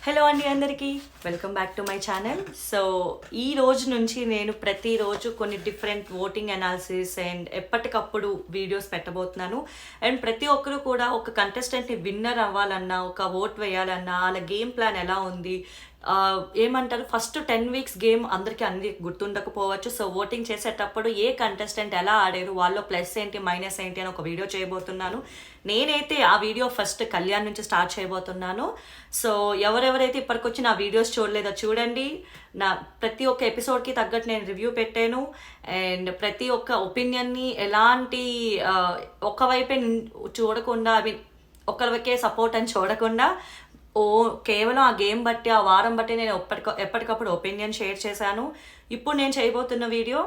Hello అండి అందరికీ welcome back to my channel. So ఈ రోజు నుంచి నేను ప్రతిరోజు కొన్ని డిఫరెంట్ ఓటింగ్ అనాలిసిస్ అండ్ ఎప్పటికప్పుడు వీడియోస్ పెట్టబోతున్నాను. అండ్ ప్రతి ఒక్కరు కూడా ఒక కంటెస్టెంట్ని విన్నర్ అవ్వాలన్నా, ఒక ఓట్ వేయాలన్నా వాళ్ళ గేమ్ ప్లాన్ ఎలా ఉంది, ఏమంటారు, ఫస్ట్ 10 వీక్స్ గేమ్ అందరికీ అన్ని గుర్తుండకపోవచ్చు. సో ఓటింగ్ చేసేటప్పుడు ఏ కంటెస్టెంట్ ఎలా ఆడారు, వాళ్ళలో ప్లస్ ఏంటి మైనస్ ఏంటి అని ఒక వీడియో చేయబోతున్నాను. నేనైతే ఆ వీడియో ఫస్ట్ కళ్యాణ్ నుంచి స్టార్ట్ చేయబోతున్నాను. సో ఎవరెవరైతే ఇప్పటికొచ్చి నా వీడియోస్ చూడలేదో చూడండి. నా ప్రతి ఒక్క ఎపిసోడ్కి తగ్గట్టు నేను రివ్యూ పెట్టాను. అండ్ ప్రతి ఒక్క ఒపీనియన్ని ఎలాంటి ఒకవైపే చూడకుండా, ఐ మీన్ ఒకరికే సపోర్ట్ అని చూడకుండా కేవలం ఆ గేమ్ బట్టి, ఆ వారం బట్టి నేను ఎప్పటికప్పుడు ఒపీనియన్ షేర్ చేశాను. ఇప్పుడు నేను చేయబోతున్న వీడియో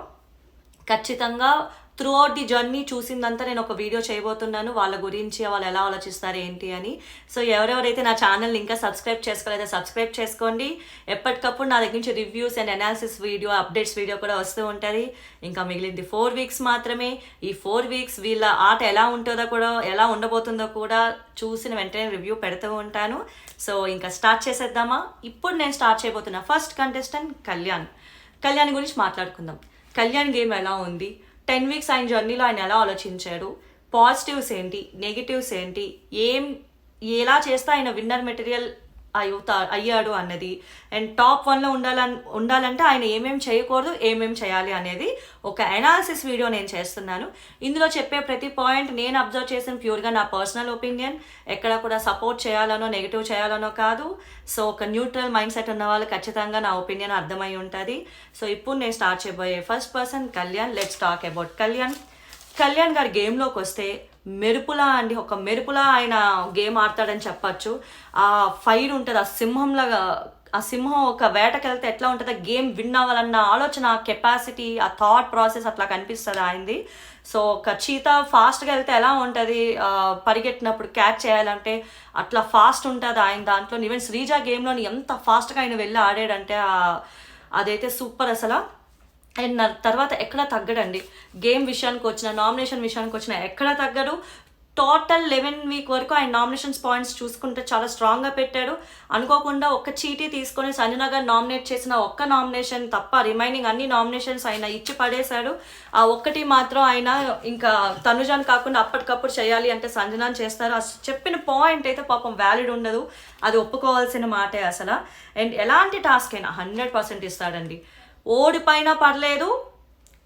ఖచ్చితంగా త్రూ అవుట్ ది జర్నీ చూసిందంతా నేను ఒక వీడియో చేయబోతున్నాను, వాళ్ళ గురించి, వాళ్ళు ఎలా ఆలోచిస్తారు ఏంటి అని. సో ఎవరెవరైతే నా ఛానల్ని ఇంకా సబ్స్క్రైబ్ చేసుకోలేదో సబ్స్క్రైబ్ చేసుకోండి. ఎప్పటికప్పుడు నా దగ్గర నుంచి reviews and analysis video, updates video కూడా వస్తూ ఉంటుంది. ఇంకా మిగిలింది 4 వీక్స్ మాత్రమే. ఈ 4 వీక్స్ వీళ్ళ ఆట ఎలా ఉంటుందో కూడా, ఎలా ఉండబోతుందో కూడా చూసిన వెంటనే రివ్యూ పెడుతూ ఉంటాను. సో ఇంకా స్టార్ట్ చేసేద్దామా? ఇప్పుడు నేను స్టార్ట్ చేయబోతున్నా ఫస్ట్ కంటెస్టెంట్ కళ్యాణ్ గురించి మాట్లాడుకుందాం. కళ్యాణ్ గేమ్ ఎలా ఉంది, 10 వీక్స్ ఆయన జర్నీలో ఆయన ఎలా ఆలోచించాడు, పాజిటివ్స్ ఏంటి, నెగిటివ్స్ ఏంటి, ఎలా చేస్తే ఆయన విన్నర్ మెటీరియల్ అయ్యాడు అన్నది, అండ్ టాప్ 1లో ఉండాలంటే ఆయన ఏమేమి చేయకూడదు, ఏమేమి చేయాలి అనేది ఒక అనాలిసిస్ వీడియో నేను చేస్తున్నాను. ఇందులో చెప్పే ప్రతి పాయింట్ నేను అబ్జర్వ్ చేసిన ప్యూర్గా నా పర్సనల్ ఒపీనియన్. ఎక్కడ కూడా సపోర్ట్ చేయాలనో నెగిటివ్ చేయాలనో కాదు. సో ఒక న్యూట్రల్ మైండ్ సెట్ ఉన్న వాళ్ళు ఖచ్చితంగా నా ఒపీనియన్ అర్థమై ఉంటుంది. సో ఇప్పుడు నేను స్టార్ట్ చేయబోయే first person Kalyan. Let's talk about Kalyan గారి గేమ్లోకి వస్తే మెరుపులా అండి, ఒక మెరుపులా ఆయన గేమ్ ఆడతాడని చెప్పచ్చు. ఆ ఫైర్ ఉంటుంది, ఆ సింహం ఒక వేటకెళ్తే ఎట్లా ఉంటుందో గేమ్ విన్ అవ్వాలన్న ఆలోచన, కెపాసిటీ, ఆ థాట్ ప్రాసెస్ అట్లా కనిపిస్తుంది ఆయనది. సో ఒక చీతా ఫాస్ట్గా వెళ్తే ఎలా ఉంటుంది, పరిగెట్టినప్పుడు క్యాచ్ చేయాలంటే అట్లా ఫాస్ట్ ఉంటుంది ఆయన దాంట్లో. ఈవెన్ శ్రీజ గేమ్లోని ఎంత ఫాస్ట్గా ఆయన వెళ్ళి ఆడాడంటే అదైతే సూపర్ అసలు. అండ్ తర్వాత ఎక్కడ తగ్గడండి, గేమ్ విషయానికి వచ్చిన, నామినేషన్ విషయానికి వచ్చిన ఎక్కడ తగ్గడు. టోటల్ 11 వీక్ వరకు ఆయన నామినేషన్స్ పాయింట్స్ చూసుకుంటే చాలా స్ట్రాంగ్గా పెట్టాడు. అనుకోకుండా ఒక్క చీటీ తీసుకొని సంజన గారు నామినేట్ చేసిన ఒక్క నామినేషన్ తప్ప రిమైనింగ్ అన్ని నామినేషన్స్ ఆయన ఇచ్చి పడేశాడు. ఆ ఒక్కటి మాత్రం ఆయన ఇంకా తనుజాన్ కాకుండా అప్పటికప్పుడు చేయాలి అంటే సంజనాన్ని చేస్తారు. చెప్పిన పాయింట్ అయితే పాపం వ్యాలిడ్ ఉండదు, అది ఒప్పుకోవాల్సిన మాటే అసలు. అండ్ ఎలాంటి టాస్క్ అయినా 100% ఇస్తాడండి. ఓడిపోయినా పర్లేదు,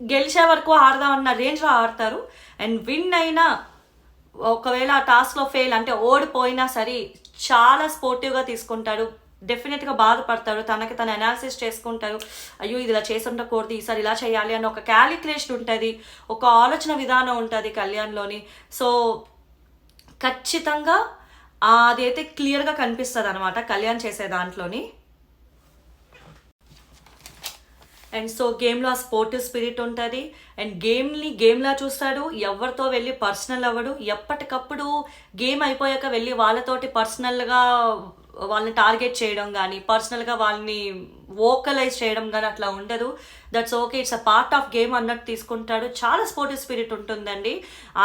గెలిచే వరకు ఆడదామన్న రేంజ్లో ఆడతారు. అండ్ విన్ అయినా, ఒకవేళ ఆ టాస్క్లో ఫెయిల్ అంటే ఓడిపోయినా సరే చాలా స్పోర్టివ్గా తీసుకుంటాడు. డెఫినెట్గా బాధపడతాడు, తనకి తను అనాలిసిస్ చేసుకుంటారు. అయ్యో ఇది ఇలా చేసి ఉండకూడదు, ఈసారి ఇలా చేయాలి అని ఒక క్యాలిక్యులేషన్ ఉంటుంది, ఒక ఆలోచన విధానం ఉంటుంది కళ్యాణ్లోని. సో ఖచ్చితంగా అదైతే క్లియర్గా కనిపిస్తుంది అనమాట కళ్యాణ్ చేసే దాంట్లోని. అండ్ సో గేమ్లో ఆ స్పోర్టివ్ స్పిరిట్ ఉంటుంది. అండ్ గేమ్లా చూస్తాడు, ఎవరితో వెళ్ళి పర్సనల్ అవ్వడు. ఎప్పటికప్పుడు గేమ్ అయిపోయాక వెళ్ళి వాళ్ళతోటి పర్సనల్గా వాళ్ళని టార్గెట్ చేయడం కానీ, పర్సనల్గా వాళ్ళని వోకలైజ్ చేయడం కానీ అట్లా ఉండదు. That's okay, it's a part of game అన్నట్టు తీసుకుంటాడు. చాలా స్పోర్టివ్ స్పిరిట్ ఉంటుందండి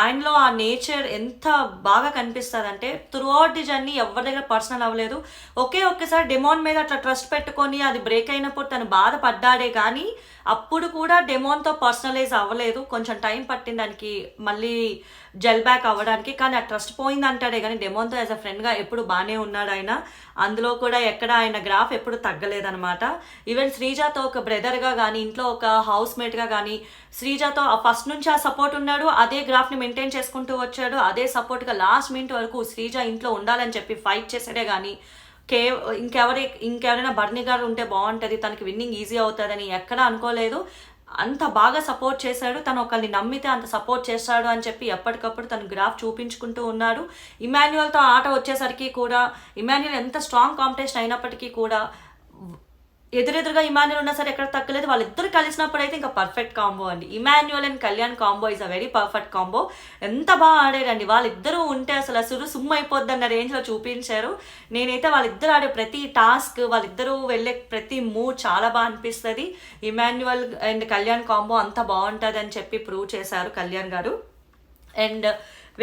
ఆయనలో. ఆ నేచర్ ఎంత బాగా కనిపిస్తుంది అంటే త్రూ అవుట్ ది జర్నీ ఎవరి దగ్గర పర్సనల్ అవ్వలేదు. ఒక్కసారి డెమోన్ మీద అట్లా ట్రస్ట్ పెట్టుకొని అది బ్రేక్ అయినప్పుడు తను బాధపడ్డాడే కానీ అప్పుడు కూడా డెమోన్తో పర్సనలైజ్ అవ్వలేదు. కొంచెం టైం పట్టింది దానికి మళ్ళీ జెల్ బ్యాక్ అవ్వడానికి. కానీ ఆ ట్రస్ట్ పోయింది అంటాడే కానీ డెమోన్తో యాజ్ అ ఫ్రెండ్గా ఎప్పుడు బాగానే ఉన్నాడు ఆయన. అందులో కూడా ఎక్కడ ఆయన గ్రాఫ్ ఎప్పుడు తగ్గలేదనమాట. ఈవెన్ శ్రీజాతో ఒక బ్రదర్గా కానీ, ఇంట్లో ఒక హౌస్ మేట్గా కానీ శ్రీజాతో ఫస్ట్ నుంచి ఆ సపోర్ట్ ఉన్నాడు. అదే గ్రాఫ్ని మెయింటైన్ చేసుకుంటూ వచ్చాడు. అదే సపోర్ట్గా లాస్ట్ మినిట్ వరకు శ్రీజ ఇంట్లో ఉండాలని చెప్పి ఫైట్ చేసాడే కానీ ఇంకెవరైనా బర్నీ గారు ఉంటే బాగుంటుంది, తనకి విన్నింగ్ ఈజీ అవుతుందని ఎక్కడా అనుకోలేదు. అంత బాగా సపోర్ట్ చేశాడు. తను ఒకరిని నమ్మితే అంత సపోర్ట్ చేస్తాడు అని చెప్పి ఎప్పటికప్పుడు తను గ్రాఫ్ చూపించుకుంటూ ఉన్నాడు. ఇమాన్యుయల్తో ఆట వచ్చేసరికి కూడా, ఇమాన్యుయల్ ఎంత స్ట్రాంగ్ కాంపిటీషన్ అయినప్పటికీ కూడా ఎదురెదురుగా ఇమాన్యుయల్ ఉన్నా సరే ఎక్కడ తగ్గలేదు. వాళ్ళిద్దరు కలిసినప్పుడు అయితే ఇంకా పర్ఫెక్ట్ కాంబో అండి. Emmanuel and Kalyan combo is a very perfect combo. ఎంత బాగా ఆడారండి వాళ్ళిద్దరూ ఉంటే అసలు సుమ్ అయిపోద్ది అన్న రేంజ్లో చూపించారు. నేనైతే వాళ్ళిద్దరు ఆడే ప్రతి టాస్క్, వాళ్ళిద్దరూ వెళ్ళే ప్రతి మూడ్ చాలా బాగా అనిపిస్తుంది. ఇమాన్యుయల్ అండ్ కళ్యాణ్ కాంబో అంత బాగుంటుంది అని చెప్పి ప్రూవ్ చేశారు కళ్యాణ్ గారు. అండ్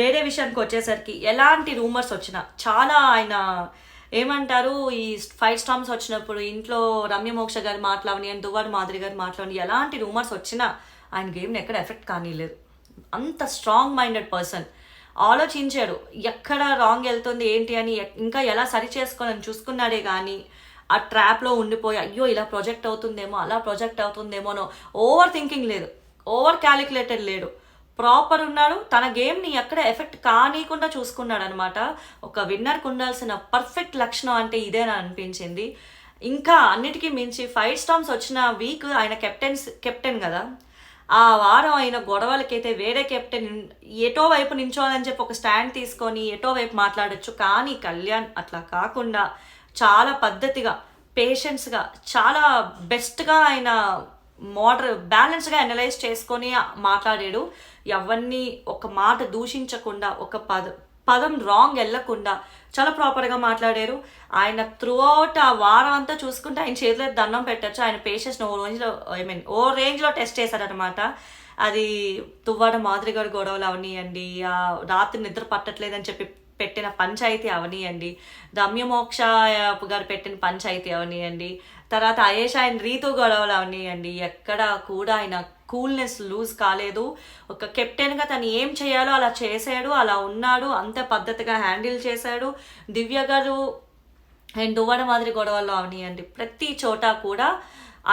వేరే విషయానికి వచ్చేసరికి ఎలాంటి రూమర్స్ వచ్చినా చాలా ఆయన ఏమంటారు, ఈ ఫైవ్ స్టార్మ్స్ వచ్చినప్పుడు ఇంట్లో రమ్య మోక్ష గారి మాటలవని అండ్ దువ్వాడు మాదిరి గారి మాటలవని ఎలాంటి రూమర్స్ వచ్చినా ఆయన గేమ్ని ఎక్కడ ఎఫెక్ట్ కానీలేదు. అంత స్ట్రాంగ్ మైండెడ్ పర్సన్. ఆలోచించాడు ఎక్కడ రాంగ్ వెళ్తుంది ఏంటి అని, ఇంకా ఎలా సరి చేసుకోవాలని చూసుకున్నాడే కానీ ఆ ట్రాప్లో ఉండిపోయి అయ్యో ఇలా ప్రొజెక్ట్ అవుతుందేమో అలా ప్రొజెక్ట్ అవుతుందేమోనో ఓవర్ థింకింగ్ లేదు, ఓవర్ క్యాలిక్యులేటెడ్ లేడు, ప్రాపర్ ఉన్నాడు. తన గేమ్ని ఎక్కడ ఎఫెక్ట్ కానీయకుండా చూసుకున్నాడు అనమాట. ఒక విన్నర్కి ఉండాల్సిన పర్ఫెక్ట్ లక్షణం అంటే ఇదేనా అనిపించింది. ఇంకా అన్నిటికీ మించి 5 స్టార్మ్స్ వచ్చిన వీక్ ఆయన కెప్టెన్ కదా, ఆ వారం అయిన గొడవలకైతే వేరే కెప్టెన్ ఎటో వైపు నించోవాలని చెప్పి ఒక స్టాండ్ తీసుకొని ఎటో వైపు మాట్లాడచ్చు. కానీ కళ్యాణ్ అట్లా కాకుండా చాలా పద్ధతిగా, పేషెన్స్గా, చాలా బెస్ట్గా ఆయన బ్యాలెన్స్గా అనలైజ్ చేసుకొని మాట్లాడాడు. ఎవరిని ఒక మాట దూషించకుండా, ఒక పదం రాంగ్ వెళ్ళకుండా చాలా ప్రాపర్గా మాట్లాడారు. ఆయన త్రూ అవుట్ ఆ వారం అంతా చూసుకుంటే ఆయన చేతిలో దండం పెట్టచ్చు. ఆయన పేషెన్స్ని ఓ రేంజ్లో టెస్ట్ చేశారనమాట. అది తువ్వాడ మాదిరి గారి గొడవలు అవనియండి, ఆ రాత్రి నిద్ర పట్టట్లేదని చెప్పి పెట్టిన పంచాయతీ అవనియండి, రమ్యమోక్ష గారు పెట్టిన పంచాయతీ అవనియండి, తర్వాత అయేష్ ఆయన రీతు గొడవలు అవనియండి, ఎక్కడ కూడా ఆయన కూల్నెస్ లూజ్ కాలేదు. ఒక కెప్టెన్గా తను ఏం చేయాలో అలా చేశాడు, అలా ఉన్నాడు, అంత పద్ధతిగా హ్యాండిల్ చేశాడు. దివ్య గారు అండ్ దువ్వాడ మాదిరి గొడవల్లో అవనియండి, ప్రతి చోట కూడా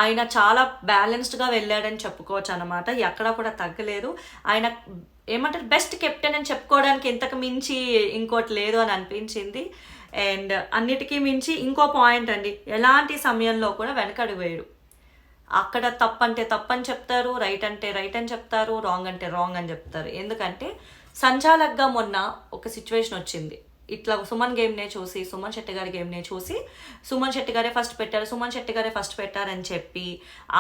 ఆయన చాలా బ్యాలెన్స్డ్గా వెళ్ళాడని చెప్పుకోవచ్చు అనమాట. ఎక్కడా కూడా తగ్గలేదు. ఆయన ఏమంటారు బెస్ట్ కెప్టెన్ అని చెప్పుకోవడానికి ఇంతకు మించి ఇంకోటి లేదు అని అనిపించింది. అండ్ అన్నిటికీ మించి ఇంకో పాయింట్ అండి, ఎలాంటి సమయంలో కూడా వెనకడుగు వేయడు. అక్కడ తప్పంటే తప్పని చెప్తారు, రైట్ అంటే రైట్ అని చెప్తారు, రాంగ్ అంటే రాంగ్ అని చెప్తారు. ఎందుకంటే సంచాలక్గా మొన్న ఒక సిచ్యువేషన్ వచ్చింది. ఇట్లా సుమన్ గేమ్నే చూసి, సుమన్ శెట్టి గారి గేమ్నే చూసి సుమన్ శెట్టి గారే ఫస్ట్ పెట్టారని చెప్పి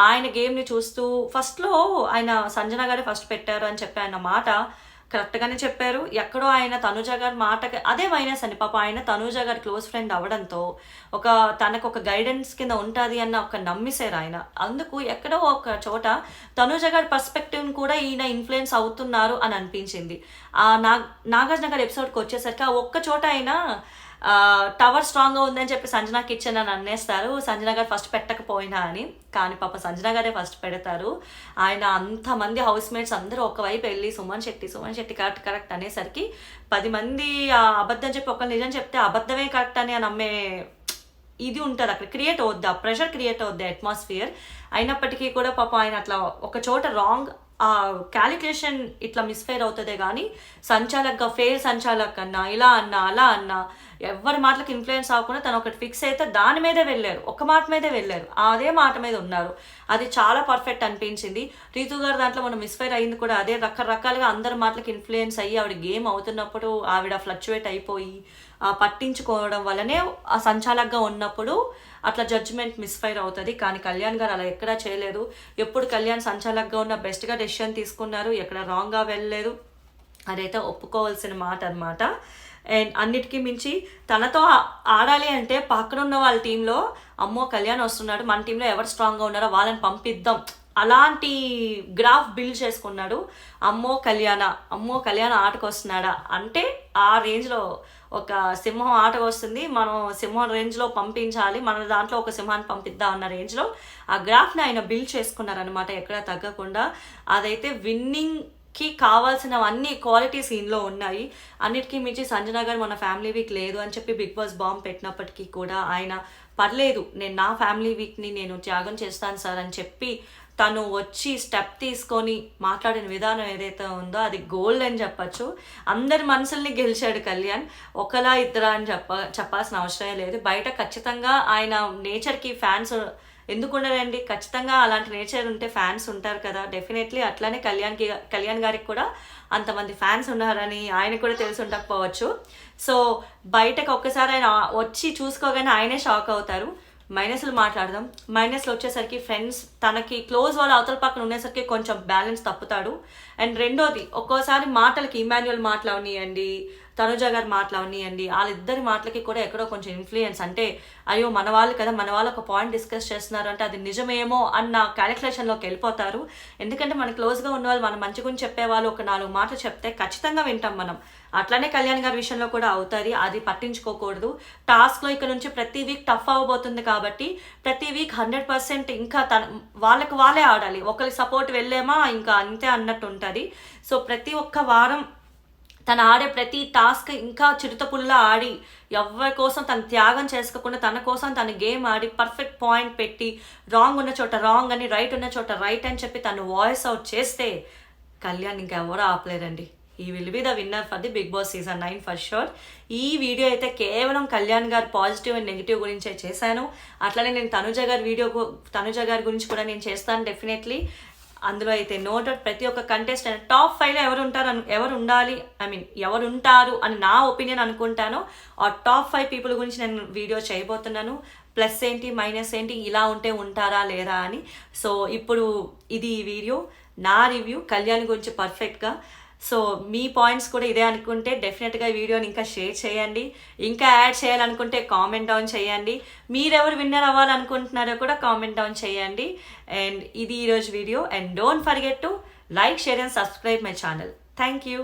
ఆయన గేమ్ని చూస్తూ ఫస్ట్లో ఆయన సంజన గారే ఫస్ట్ పెట్టారు అని చెప్పి ఆయన మాట కరెక్ట్గానే చెప్పారు. ఎక్కడో ఆయన తనుజ గారి మాటకి అదే మైనస్ అని, పాప ఆయన తనుజ గారి క్లోజ్ ఫ్రెండ్ అవ్వడంతో తనకు ఒక గైడెన్స్ కింద ఉంటుంది అన్న ఒక నమ్మిసారు ఆయన. అందుకు ఎక్కడో ఒక చోట తనుజ గారి పర్స్పెక్టివ్ని కూడా ఈయన ఇన్ఫ్లుయెన్స్ అవుతున్నారు అని అనిపించింది. నాగార్జున గారి ఎపిసోడ్కి వచ్చేసరికి ఆ ఒక్క చోట ఆయన టవర్ స్ట్రాంగ్గా ఉందని చెప్పి సంజనాకి ఇచ్చాను అని అనేస్తారు, సంజన గారు ఫస్ట్ పెట్టకపోయినా అని. కానీ పాప సంజన గారే ఫస్ట్ పెడతారు. ఆయన అంతమంది హౌస్ మేట్స్ అందరూ ఒకవైపు వెళ్ళి సుమన్ శెట్టి కరెక్ట్ అనేసరికి 10 మంది అబద్ధం చెప్పి ఒకళ్ళు నిజం చెప్తే అబద్ధమే కరెక్ట్ అని నమ్మే ఇది ఉంటుంది అక్కడ, క్రియేట్ అవుద్ది, ఆ ప్రెషర్ క్రియేట్ అవుద్ది అట్మాస్ఫియర్. అయినప్పటికీ కూడా పాప ఆయన అట్లా ఒక చోట రాంగ్ ఆ క్యాలిక్యులేషన్ ఇట్లా మిస్ఫైర్ అవుతుందే కానీ ఫెయిల్ సంచాలక్ అన్నా, ఇలా అన్నా అలా అన్నా ఎవరి మాటలకు ఇన్ఫ్లుయెన్స్ అవ్వకుండా తను ఒకటి ఫిక్స్ అయితే దాని మీదే వెళ్ళారు, ఒక మాట మీదే వెళ్ళారు, అదే మాట మీద ఉన్నారు. అది చాలా పర్ఫెక్ట్ అనిపించింది. రీతు గారు దాంట్లో మనం మిస్ఫైర్ అయింది కూడా అదే, రకరకాలుగా అందరి మాటలకు ఇన్ఫ్లుయెన్స్ అయ్యి ఆవిడ గేమ్ అవుతున్నప్పుడు ఆవిడ ఫ్లక్చువేట్ అయిపోయి పట్టించుకోవడం వల్లనే ఆ సంచాలక్గా ఉన్నప్పుడు అట్లా జడ్జిమెంట్ మిస్ఫైర్ అవుతుంది. కానీ కళ్యాణ్ గారు అలా ఎక్కడా చేయలేదు. ఎప్పుడు కళ్యాణ్ సంచాలక్గా ఉన్న బెస్ట్గా డెసిషన్ తీసుకున్నారు, ఎక్కడ రాంగ్గా వెళ్ళలేదు. అదైతే ఒప్పుకోవాల్సిన మాట అనమాట. అండ్ అన్నిటికీ మించి తనతో ఆడాలి అంటే పక్కన ఉన్న వాళ్ళ టీంలో అమ్మో కళ్యాణ్ వస్తున్నాడు, మన టీంలో ఎవరు స్ట్రాంగ్గా ఉన్నారో వాళ్ళని పంపిద్దాం, అలాంటి గ్రాఫ్ బిల్డ్ చేసుకున్నాడు. అమ్మో కళ్యాణ ఆటకు వస్తున్నాడా అంటే ఆ రేంజ్లో ఒక సింహం ఆటకు వస్తుంది, మనం సింహం రేంజ్లో పంపించాలి, మన దాంట్లో ఒక సింహాన్ని పంపిద్దాం అన్న రేంజ్లో ఆ గ్రాఫ్ని ఆయన బిల్డ్ చేసుకున్నారనమాట, ఎక్కడా తగ్గకుండా. అదైతే విన్నింగ్కి కావాల్సినవన్నీ క్వాలిటీస్ ఇందులో ఉన్నాయి. అన్నిటికీ మించి సంజన గారు మన ఫ్యామిలీ వీక్ లేదు అని చెప్పి బిగ్ బాస్ బాంబ్ పెట్టినప్పటికీ కూడా ఆయన పర్లేదు, నేను నా ఫ్యామిలీ వీక్ని నేను త్యాగం చేస్తాను సార్ అని చెప్పి తను వచ్చి స్టెప్ తీసుకొని మాట్లాడిన విధానం ఏదైతే ఉందో అది గోల్డ్ అని చెప్పచ్చు. అందరి మనసుల్ని గెలిచాడు కళ్యాణ్, ఒకలా ఇద్దరా అని చెప్పాల్సిన అవసరం లేదు. బయట ఖచ్చితంగా ఆయన నేచర్కి ఫ్యాన్స్ ఎందుకు ఉండరండి, ఖచ్చితంగా అలాంటి నేచర్ ఉంటే ఫ్యాన్స్ ఉంటారు కదా, డెఫినెట్లీ. అట్లానే కళ్యాణ్ గారికి కూడా అంతమంది ఫ్యాన్స్ ఉన్నారని ఆయన కూడా తెలిసి ఉండకపోవచ్చు. సో బయటకు ఒక్కసారి ఆయన వచ్చి చూసుకోగానే ఆయనే షాక్ అవుతారు. మైనస్లు మాట్లాడదాం. మైనస్లు వచ్చేసరికి ఫ్రెండ్స్ తనకి క్లోజ్ వాళ్ళ అవతల పక్కన ఉండేసరికి కొంచెం బ్యాలెన్స్ తప్పుతాడు. అండ్ రెండోది ఒక్కోసారి మాటలకి ఇమాన్యుయల్ మాటలు అవనియండి, తనుజ గారి మాటలు అవనియండి, వాళ్ళిద్దరి మాటలకి కూడా ఎక్కడో కొంచెం ఇన్ఫ్లుయెన్స్, అంటే అయ్యో మన వాళ్ళు కదా, మన వాళ్ళు ఒక పాయింట్ డిస్కస్ చేస్తున్నారు అంటే అది నిజమేమో అన్న క్యాలిక్యులేషన్లోకి వెళ్ళిపోతారు. ఎందుకంటే మన క్లోజ్గా ఉన్న వాళ్ళు, మన మంచి గురించి చెప్పేవాళ్ళు ఒక 4 మాటలు చెప్తే ఖచ్చితంగా వింటాం మనం. అట్లానే కళ్యాణ్ గారి విషయంలో కూడా అవుతుంది, అది పట్టించుకోకూడదు. టాస్క్లో ఇక్కడ నుంచి ప్రతి వీక్ టఫ్ అవ్వబోతుంది కాబట్టి ప్రతి వీక్ 100% ఇంకా వాళ్ళకి వాళ్ళే ఆడాలి. ఒకరికి సపోర్ట్ వెళ్ళేమా ఇంకా అంతే అన్నట్టు ఉంటుంది. సో ప్రతి ఒక్క వారం తను ఆడే ప్రతి టాస్క్ ఇంకా చిరుతపుల్లా ఆడి ఎవరి కోసం తను త్యాగం చేసుకోకుండా తన కోసం తను గేమ్ ఆడి పర్ఫెక్ట్ పాయింట్ పెట్టి రాంగ్ ఉన్న చోట రాంగ్ అని, రైట్ ఉన్న చోట రైట్ అని చెప్పి తను వాయిస్ అవుట్ చేస్తే కళ్యాణ్ ఇంకెవరో ఆపలేరండి. ఈ will be the winner for the Bigg Boss season 9 for sure. ఈ వీడియో అయితే కేవలం కళ్యాణ్ గారు పాజిటివ్ అండ్ నెగిటివ్ గురించే చేశాను. అట్లనే నేను తనుజ గారి గురించి కూడా నేను చేస్తాను డెఫినెట్లీ. అందులో అయితే నో డౌట్ ప్రతి ఒక్క కంటెస్టెంట్ టాప్ 5లో ఎవరు ఉండాలి, ఎవరు ఉంటారు అని నా ఒపీనియన్ అనుకుంటాను. ఆ టాప్ 5 పీపుల్ గురించి నేను వీడియో చేయబోతున్నాను. ప్లస్ ఏంటి మైనస్ ఏంటి, ఇలా ఉంటే ఉంటారా లేదా అని. సో ఇప్పుడు ఇది ఈ వీడియో నా రివ్యూ కళ్యాణ్ గురించి పర్ఫెక్ట్గా. సో మీ పాయింట్స్ కూడా ఇదే అనుకుంటే డెఫినెట్గా ఈ వీడియోని ఇంకా షేర్ చేయండి. ఇంకా యాడ్ చేయాలనుకుంటే కామెంట్ డౌన్ చేయండి. మీరెవరు విన్నర్ అవ్వాలనుకుంటున్నారో కూడా కామెంట్ డౌన్ చేయండి. అండ్ ఇది ఈరోజు video. And don't forget to like, share and subscribe my channel. Thank you.